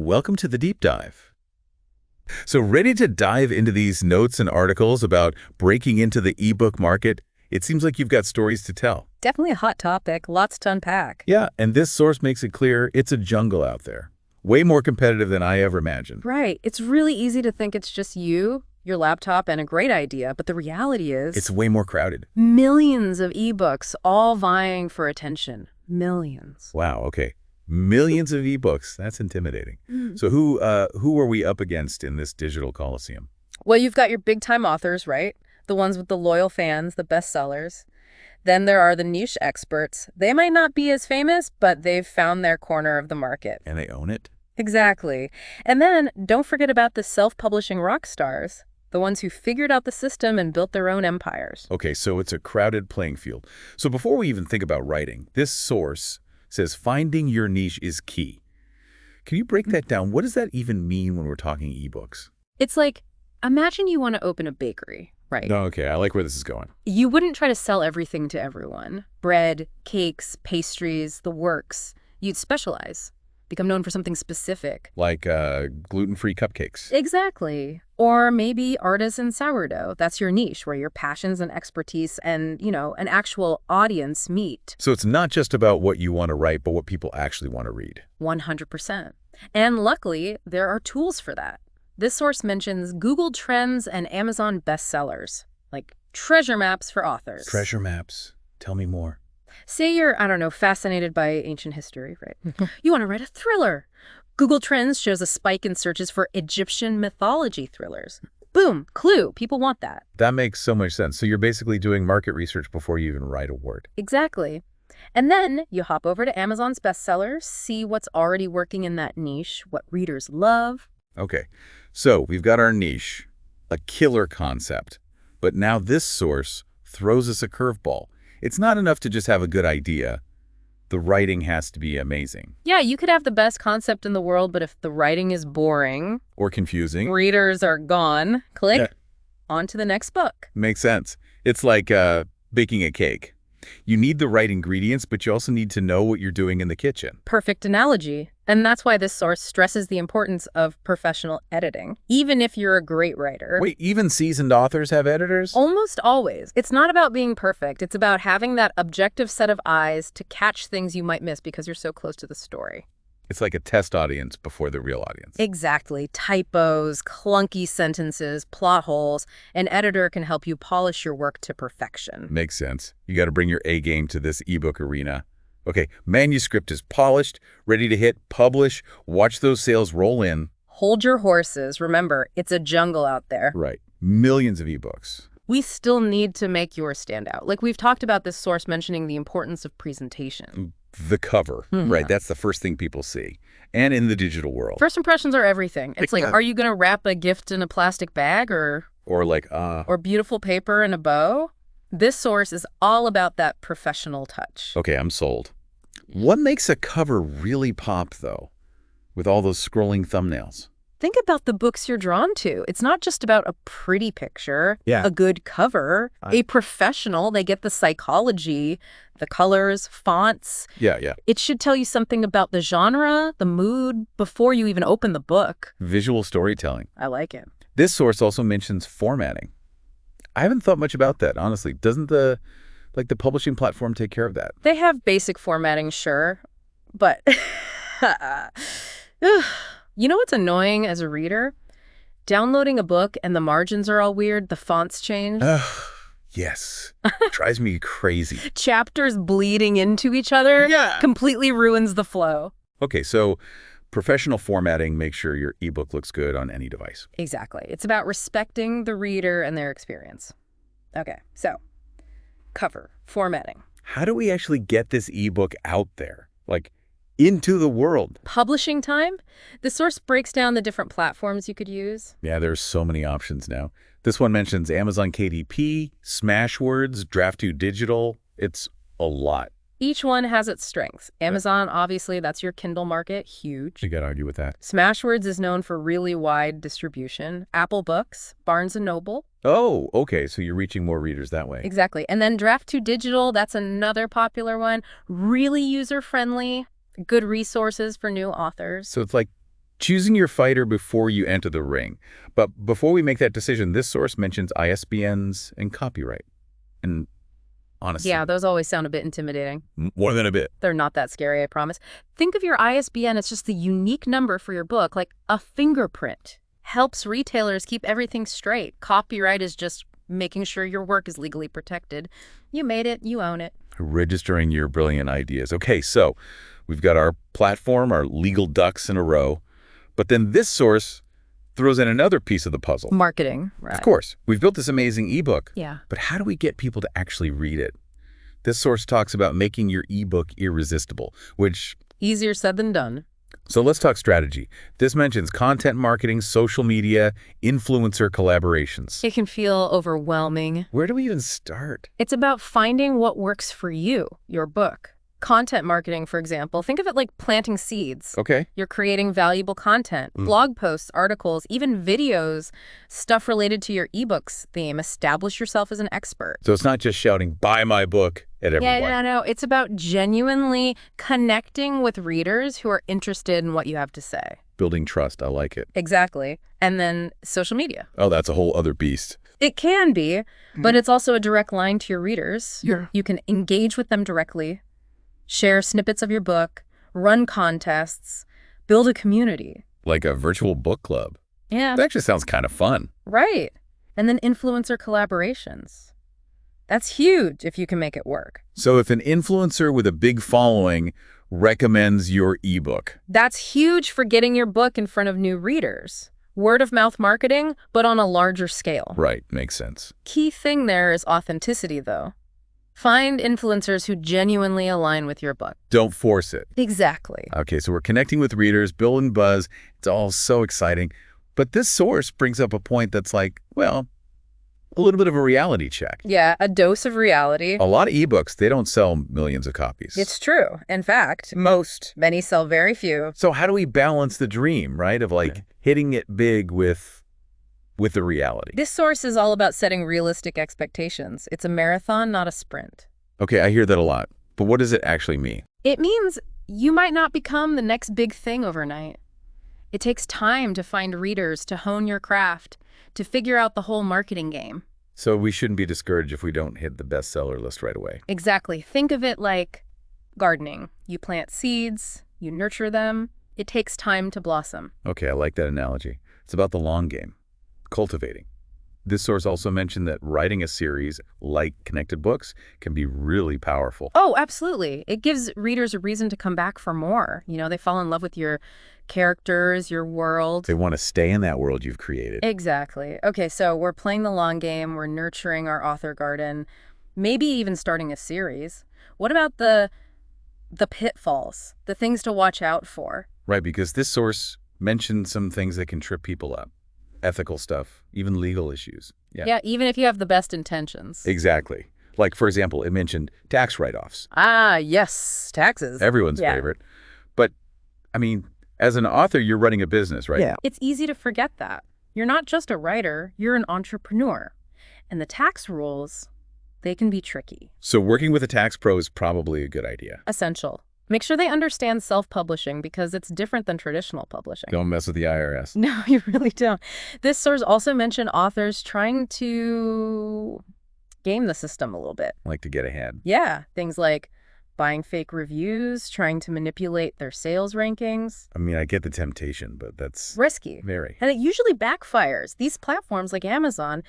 welcome to the deep dive. So ready to dive into these notes and articles about breaking into the ebook market? It seems like you've got stories to tell. Definitely a hot topic, lots to unpack. Yeah, and this source makes it clear it's a jungle out there. Way more competitive than I ever imagined. Right. It's really easy to think it's just you, your laptop, and a great idea, but the reality is... It's way more crowded. Millions of ebooks all vying for attention. Millions. Wow, okay. Millions of ebooks. That's intimidating. So who are we up against in this digital coliseum? Well, you've got your big-time authors, right? The ones with the loyal fans, the bestsellers. Then there are the niche experts. They might not be as famous, but they've found their corner of the market. And they own it? Exactly. And then don't forget about the self-publishing rock stars, the ones who figured out the system and built their own empires. Okay, so it's a crowded playing field. So before we even think about writing, this source says finding your niche is key. Can you break that down? What does that even mean when we're talking ebooks? It's like, imagine you want to open a bakery, right? No, okay, I like where this is going. You wouldn't try to sell everything to everyone. Bread, cakes, pastries, the works. You'd specialize. Become known for something specific. Like gluten-free cupcakes. Exactly. Or maybe artisan sourdough. That's your niche, where your passions and expertise and, an actual audience meet. So it's not just about what you want to write, but what people actually want to read. 100%. And luckily, there are tools for that. This source mentions Google Trends and Amazon bestsellers, like treasure maps for authors. Treasure maps. Tell me more. Say you're, fascinated by ancient history, right? You want to write a thriller. Google Trends shows a spike in searches for Egyptian mythology thrillers. Boom, clue, people want that. That makes so much sense. So you're basically doing market research before you even write a word. Exactly. And then you hop over to Amazon's bestsellers, see what's already working in that niche, what readers love. Okay, so we've got our niche, a killer concept. But now this source throws us a curveball. It's not enough to just have a good idea. The writing has to be amazing. Yeah, you could have the best concept in the world, but if the writing is boring... Or confusing. Readers are gone. Click. On to the next book. Makes sense. It's like baking a cake. You need the right ingredients, but you also need to know what you're doing in the kitchen. Perfect analogy. And that's why this source stresses the importance of professional editing, even if you're a great writer. Wait, even seasoned authors have editors? Almost always. It's not about being perfect. It's about having that objective set of eyes to catch things you might miss because you're so close to the story. It's like a test audience before the real audience. Exactly. Typos, clunky sentences, plot holes. An editor can help you polish your work to perfection. Makes sense. You got to bring your A game to this ebook arena. Okay, manuscript is polished, ready to hit publish. Watch those sales roll in. Hold your horses. Remember, it's a jungle out there. Right. Millions of ebooks. We still need to make yours stand out. Like we've talked about this source mentioning the importance of presentation. The cover, right? That's the first thing people see. And in the digital world. First impressions are everything. It's like, are you going to wrap a gift in a plastic bag or beautiful paper in a bow? This source is all about that professional touch. Okay, I'm sold. What makes a cover really pop, though, with all those scrolling thumbnails? Think about the books you're drawn to. It's not just about a pretty picture, a good cover, a professional. They get the psychology, the colors, fonts. Yeah. It should tell you something about the genre, the mood, before you even open the book. Visual storytelling. I like it. This source also mentions formatting. I haven't thought much about that, honestly. Doesn't the publishing platform take care of that? They have basic formatting, sure, but... You know what's annoying as a reader? Downloading a book and the margins are all weird, the fonts change. Yes. Drives me crazy. Chapters bleeding into each other completely ruins the flow. Okay, so professional formatting makes sure your ebook looks good on any device. Exactly. It's about respecting the reader and their experience. Okay, so cover, formatting. How do we actually get this ebook out there? Like, into the world. Publishing time? The source breaks down the different platforms you could use. Yeah, there's so many options now. This one mentions Amazon KDP, Smashwords, Draft2 Digital. It's a lot. Each one has its strengths. Amazon, obviously, that's your Kindle market, huge. You got to argue with that. Smashwords is known for really wide distribution. Apple Books, Barnes & Noble. Oh, okay, so you're reaching more readers that way. Exactly. And then Draft2 Digital, that's another popular one. Really user-friendly, good resources for new authors. So it's like choosing your fighter before you enter the ring. But before we make that decision, this source mentions ISBNs and copyright. And honestly, Yeah, those always sound a bit intimidating. more than a bit. They're not that scary, I promise. Think of your ISBN as just the unique number for your book, like a fingerprint. Helps retailers keep everything straight. Copyright is just making sure your work is legally protected. You made it, you own it. Registering your brilliant ideas. Okay, so we've got our platform, our legal ducks in a row. But then this source throws in another piece of the puzzle. Marketing, right. Of course, we've built this amazing ebook. Yeah. But how do we get people to actually read it? This source talks about making your ebook irresistible, which... Easier said than done. So let's talk strategy. This mentions content marketing, social media, influencer collaborations. It can feel overwhelming. Where do we even start? It's about finding what works for you, your book. Content marketing, for example, think of it like planting seeds. Okay. You're creating valuable content, blog posts, articles, even videos, stuff related to your eBooks theme. Establish yourself as an expert. So it's not just shouting, buy my book at everyone. Yeah, no. It's about genuinely connecting with readers who are interested in what you have to say. Building trust. I like it. Exactly. And then social media. Oh, that's a whole other beast. It can be, but it's also a direct line to your readers. Yeah. You can engage with them directly, share snippets of your book, run contests, build a community. Like a virtual book club. Yeah. That actually sounds kind of fun. Right. And then influencer collaborations. That's huge if you can make it work. So if an influencer with a big following recommends your ebook. That's huge for getting your book in front of new readers. Word of mouth marketing, but on a larger scale. Right, makes sense. Key thing there is authenticity, though. Find influencers who genuinely align with your book. Don't force it. Exactly. Okay, so we're connecting with readers, building buzz. It's all so exciting. But this source brings up a point that's like, well, a little bit of a reality check. Yeah, a dose of reality. A lot of ebooks, they don't sell millions of copies. It's true. In fact, most. Many sell very few. So how do we balance the dream, right, of like hitting it big with the reality? This source is all about setting realistic expectations. It's a marathon, not a sprint. Okay, I hear that a lot. But what does it actually mean? It means you might not become the next big thing overnight. It takes time to find readers, to hone your craft, to figure out the whole marketing game. So we shouldn't be discouraged if we don't hit the bestseller list right away. Exactly. Think of it like gardening. You plant seeds, you nurture them. It takes time to blossom. Okay, I like that analogy. It's about the long game, cultivating. This source also mentioned that writing a series like Connected Books can be really powerful. Oh, absolutely. It gives readers a reason to come back for more. You know, they fall in love with your characters, your world. They want to stay in that world you've created. Exactly. Okay, so we're playing the long game. We're nurturing our author garden, maybe even starting a series. What about the pitfalls, the things to watch out for? Right, because this source mentioned some things that can trip people up. Ethical stuff, even legal issues. Yeah, even if you have the best intentions. Exactly. Like, for example, it mentioned tax write-offs. Ah, yes, taxes. Everyone's favorite. But, I mean, as an author, you're running a business, right? Yeah. It's easy to forget that. You're not just a writer, you're an entrepreneur. And the tax rules, they can be tricky. So working with a tax pro is probably a good idea. Essential. Make sure they understand self-publishing because it's different than traditional publishing. Don't mess with the IRS. No, you really don't. This source also mentioned authors trying to game the system a little bit. Like to get ahead. Yeah, things like buying fake reviews, trying to manipulate their sales rankings. I mean, I get the temptation, but that's risky. Very. And it usually backfires. These platforms like Amazon,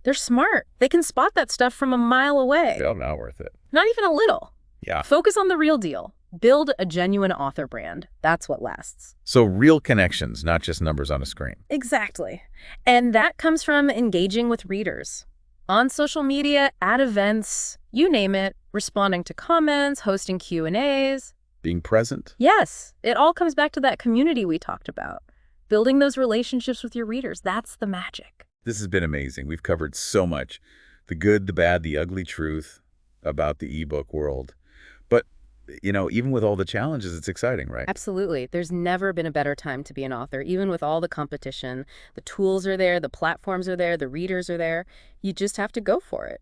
they're smart. They can spot that stuff from a mile away. Well, not worth it. Not even a little. Yeah. Focus on the real deal. Build a genuine author brand. That's what lasts. So real connections, not just numbers on a screen. Exactly. And that comes from engaging with readers. On social media, at events, you name it, responding to comments, hosting Q&As. Being present. Yes, it all comes back to that community we talked about. Building those relationships with your readers, that's the magic. This has been amazing. We've covered so much. The good, the bad, the ugly truth about the ebook world. But, you know, even with all the challenges, it's exciting, right? Absolutely. There's never been a better time to be an author, even with all the competition. The tools are there, the platforms are there, the readers are there. You just have to go for it.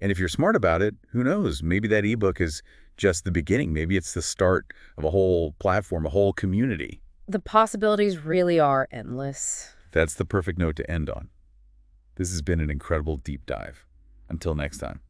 And if you're smart about it, who knows? Maybe that ebook is just the beginning. Maybe it's the start of a whole platform, a whole community. The possibilities really are endless. That's the perfect note to end on. This has been an incredible deep dive. Until next time.